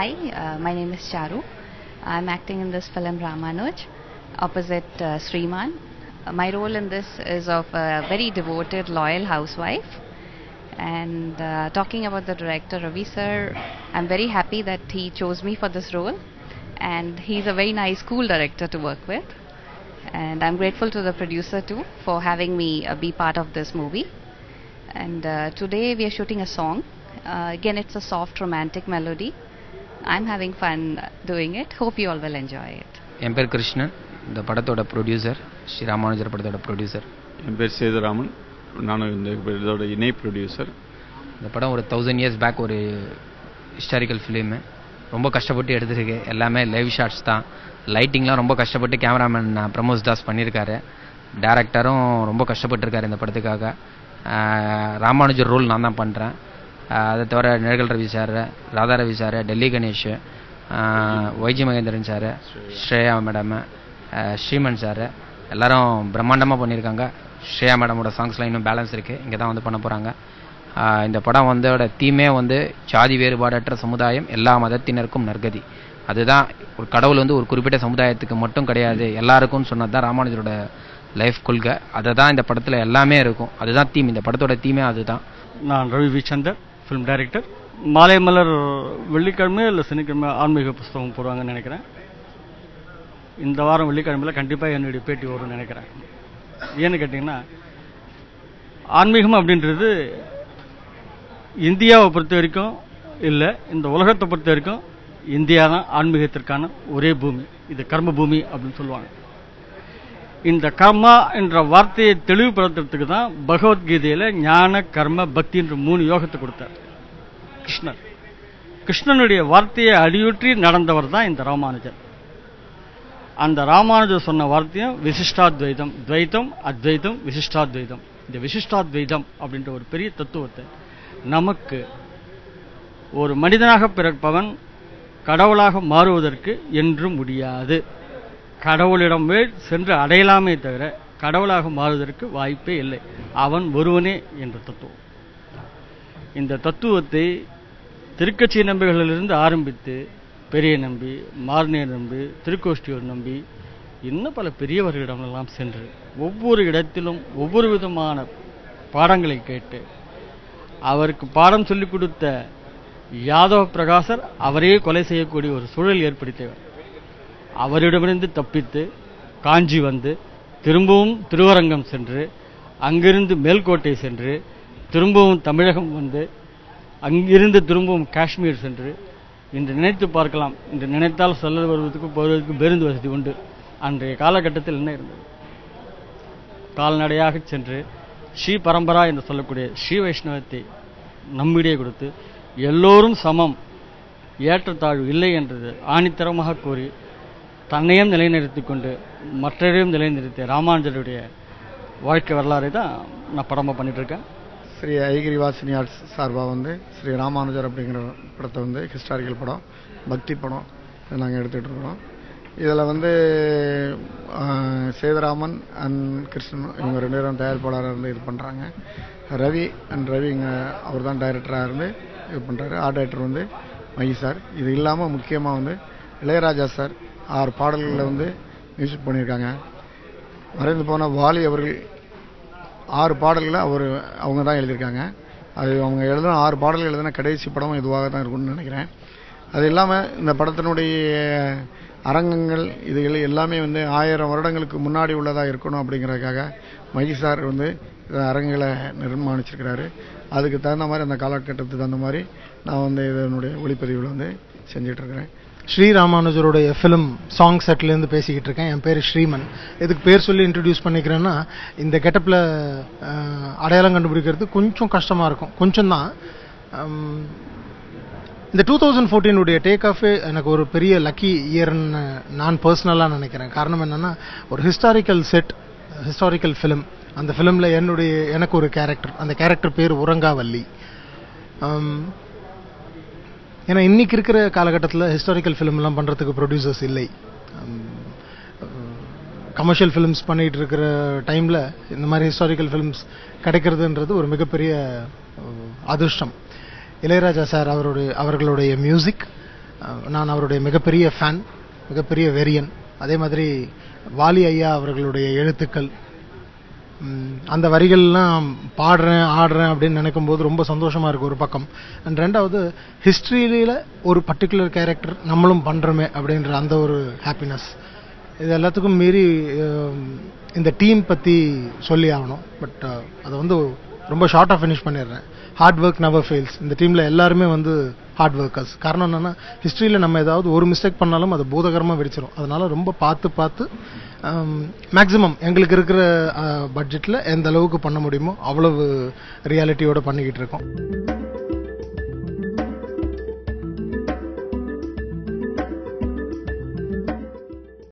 Hi, my name is Charu. I'm acting in this film Ramanuj opposite Sriman. My role in this is of a very devoted, loyal housewife. And talking about the director Ravi sir, I'm very happy that he chose me for this role. And he's a very nice, cool director to work with. And I'm grateful to the producer too for having me be part of this movie. And today we are shooting a song. Again, it's a soft, romantic melody. I'm having fun doing it. Hope you all will enjoy it. என் பேர் கிருஷ்ணன், இந்த படத்தோட producer, Sri Ramanujar படத்தோட producer. என் பேர் சேதுராமன், நானும் இந்த படத்தோட இணை producer. இந்த படம் ஒரு 1000 years பேக் ஒரு ஹிஸ்டாரிக்கல் ஃபிலிமு. ரொம்ப கஷ்டப்பட்டு எடுத்துருக்கு. எல்லாமே லைவ் ஷாட்ஸ் தான். லைட்டிங்லாம் ரொம்ப கஷ்டப்பட்டு கேமராமேன் பிரமோஸ் தாஸ் பண்ணியிருக்காரு. டேரக்டரும் ரொம்ப கஷ்டப்பட்டுருக்காரு இந்த படத்துக்காக. ராமானுஜர் ரோல் நான் தான் பண்ணுறேன். அதை தவிர Nizhal Ravi sir, Radha Ravi sir, Delhi Ganesh, YG Mahendran sir, Shreya madam, Sriman sir எல்லோரும் பிரம்மாண்டமாக பண்ணியிருக்காங்க. ஸ்ரேயா மேடமோட சாங்ஸ்லாம் இன்னும் பேலன்ஸ் இருக்குது, இங்கே தான் வந்து பண்ண போகிறாங்க. இந்த படம் வந்தோட தீமே வந்து சாதி வேறுபாடற்ற சமுதாயம், எல்லா மதத்தினருக்கும் நற்கதி. அதுதான் ஒரு கடவுள் வந்து ஒரு குறிப்பிட்ட சமுதாயத்துக்கு மட்டும் கிடையாது, எல்லாருக்கும் சொன்னது தான் ராமானுஜரோட லைஃப் கொள்கை. அதை தான் இந்த படத்தில் எல்லாமே இருக்கும். அதுதான் தீம், இந்த படத்தோட தீமே அதுதான். நான் ரவி விச்சந்தர், ஃபிலிம் டைரக்டர். மாலை மலர் வெள்ளிக்கிழமை இல்லை சனிக்கிழமை ஆன்மீக புஸ்தகம் போடுவாங்கன்னு நினைக்கிறேன். இந்த வாரம் வெள்ளிக்கிழமையில் கண்டிப்பாக என்னுடைய பேட்டி வரும்னு நினைக்கிறேன். ஏன்னு கேட்டிங்கன்னா, ஆன்மீகம் அப்படின்றது இந்தியாவை பொறுத்த வரைக்கும் இல்லை, இந்த உலகத்தை பொறுத்த வரைக்கும் இந்தியா தான் ஆன்மீகத்திற்கான ஒரே பூமி. இது கர்ம பூமி அப்படின்னு சொல்லுவாங்க. இந்த கர்மா என்ற வார்த்தையை தெளிவுபடுத்துறதுக்கு தான் பகவத்கீதையில ஞான கர்ம பக்தி என்ற 3 யோகத்தை கொடுத்தார் கிருஷ்ணர். கிருஷ்ணனுடைய வார்த்தையை அடியுற்றி நடந்தவர் தான் இந்த ராமானுஜர். அந்த ராமானுஜர் சொன்ன வார்த்தையும் விசிஷ்டாத்வைதம், துவைத்தம் அத்வைதம் விசிஷ்டாத்வைதம். இந்த விசிஷ்டாத்வைதம் அப்படின்ற ஒரு பெரிய தத்துவத்தை நமக்கு ஒரு மனிதனாக பிறப்பவன் கடவுளாக மாறுவதற்கு என்றும் முடியாது. கடவுளிடமே சென்று அடையலாமே தவிர கடவுளாக மாறுவதற்கு வாய்ப்பே இல்லை. அவன் ஒருவனே என்ற தத்துவம். இந்த தத்துவத்தை திருக்கட்சி நம்பிகளிலிருந்து ஆரம்பித்து பெரிய நம்பி, மார்னியர் நம்பி, திருக்கோஷ்டியூர் நம்பி, இன்னும் பல பெரியவர்களிடமெல்லாம் சென்று ஒவ்வொரு இடத்திலும் ஒவ்வொரு விதமான பாடங்களை கேட்டு அவருக்கு பாடம் சொல்லிக் கொடுத்த யாதவ பிரகாசர் அவரே கொலை செய்யக்கூடிய ஒரு சூழல் ஏற்படுத்தியவர். அவரிடமிருந்து தப்பித்து காஞ்சி வந்து திரும்பவும் திருவரங்கம் சென்று அங்கிருந்து மேல்கோட்டை சென்று திரும்பவும் தமிழகம் வந்து அங்கிருந்து திரும்பவும் காஷ்மீர் சென்று இன்று நினைத்து பார்க்கலாம். இன்று நினைத்தால் செல்ல வருவதற்கு போவதற்கு பேருந்து வசதி உண்டு. அன்றைய காலகட்டத்தில் என்ன இருந்தது? கால்நடையாக சென்று ஸ்ரீ பரம்பரா என்று சொல்லக்கூடிய ஸ்ரீ வைஷ்ணவத்தை நம்மிடையே கொடுத்து எல்லோரும் சமம், ஏற்றத்தாழ்வு இல்லை என்றது ஆணித்தரமாக கூறி தன்னையும் நிலைநிறுத்திக் கொண்டு மற்றையும் நிலைநிறுத்திய ராமானுஜருடைய வாழ்க்கை வரலாறை தான் நான் படமாக பண்ணிட்டு இருக்கேன். ஸ்ரீ ஐகிரிவாசினி ஆர்ட்ஸ் சார்பாக வந்து ஸ்ரீ ராமானுஜர் அப்படிங்கிற படத்தை வந்து ஹிஸ்டாரிக்கல் படம், பக்தி படம் இதை நாங்கள் எடுத்துகிட்டு இருக்கிறோம். இதில் வந்து சேதுராமன் அண்ட் கிருஷ்ணன் இவங்க 2 பேரும் தயாரிப்பாளராக இருந்து இது பண்ணுறாங்க. ரவி இங்கே அவர் தான் டைரக்டராக இருந்து இது பண்ணுறாரு. ஆர்ட் டைரக்டர் வந்து மகி சார். இது இல்லாமல் முக்கியமாக வந்து இளையராஜா சார் 6 பாடல்களில் வந்து மியூசிக் பண்ணியிருக்காங்க. மறைந்து போன வாலி அவர்கள் 6 பாடல்களை அவங்க தான் எழுதியிருக்காங்க. அது அவங்க எழுதின 6 பாடல்கள் எழுதின கடைசி படமும் இதுவாக தான் இருக்கும்னு நினைக்கிறேன். அது இல்லாமல் இந்த படத்தினுடைய அரங்கங்கள் இதுகள் எல்லாமே வந்து 1000 வருடங்களுக்கு முன்னாடி உள்ளதாக இருக்கணும் அப்படிங்கிறதுக்காக மகி சார் வந்து அரங்குகளை நிர்மாணிச்சிருக்கிறாரு. அதுக்கு தகுந்த மாதிரி அந்த காலகட்டத்துக்கு தகுந்த மாதிரி நான் வந்து இதனுடைய ஒளிப்பதிவில் வந்து செஞ்சுட்டு இருக்கிறேன். ஸ்ரீ ராமானுஜருடைய ஃபிலிம் சாங் செட்லேருந்து பேசிக்கிட்டு இருக்கேன். என் பேர் ஸ்ரீமன். இதுக்கு பேர் சொல்லி இன்ட்ரடியூஸ் பண்ணிக்கிறேன்னா, இந்த கெட்டப்பில் அடையாளம் கண்டுபிடிக்கிறது கொஞ்சம் கஷ்டமாக இருக்கும். கொஞ்சம் தான். இந்த 2014 டேக் ஆஃபே எனக்கு ஒரு பெரிய லக்கி இயர்ன்னு நான் பர்சனலாக நினைக்கிறேன். காரணம் என்னென்னா, ஒரு ஹிஸ்டாரிக்கல் செட், ஹிஸ்டாரிக்கல் ஃபிலிம். அந்த ஃபிலிமில் எனக்கு ஒரு கேரக்டர், அந்த கேரக்டர் பேர் உரங்காவல்லி. ஏன்னா இன்னைக்கு இருக்கிற காலகட்டத்தில் ஹிஸ்டாரிக்கல் ஃபிலிம்லாம் பண்ணுறதுக்கு ப்ரொடியூசர்ஸ் இல்லை. கமர்ஷியல் ஃபிலிம்ஸ் பண்ணிகிட்டு இருக்கிற டைமில் இந்த மாதிரி ஹிஸ்டாரிக்கல் ஃபிலிம்ஸ் கிடைக்கிறதுன்றது ஒரு மிகப்பெரிய அதிர்ஷ்டம். இளையராஜா சார் அவர்களுடைய மியூசிக், நான் அவருடைய மிகப்பெரிய ஃபேன், மிகப்பெரிய வெறியன். அதே மாதிரி வாலி ஐயா அவர்களுடைய எழுத்துக்கள், அந்த வரிகள்லாம் பாடுறேன் ஆடுறேன் அப்படின்னு நினைக்கும் போது ரொம்ப சந்தோஷமா இருக்கு ஒரு பக்கம். அண்ட் ரெண்டாவது ஹிஸ்டரியில ஒரு பர்டிகுலர் கேரக்டர் நம்மளும் பண்றோமே அப்படின்ற அந்த ஒரு ஹாப்பினஸ். இது எல்லாத்துக்கும் மீறி இந்த டீம் பத்தி சொல்லி ஆகணும். பட் அதை வந்து ரொம்ப ஷார்ட்டா ஃபினிஷ் பண்ணிடுறேன். Hard work never fails. இந்த டீம்ல எல்லாருமே வந்து ஹார்ட் ஒர்க்கர்ஸ். காரணம் என்னன்னா ஹிஸ்டரியில நம்ம ஏதாவது ஒரு மிஸ்டேக் பண்ணாலும் அது பூதகரமா வெடிச்சிடும். அதனால ரொம்ப பார்த்து மேக்ஸிமம் எங்களுக்கு இருக்கிற பட்ஜெட்ல எந்த அளவுக்கு பண்ண முடியுமோ அவ்வளவு ரியாலிட்டியோட பண்ணிக்கிட்டு இருக்கோம்.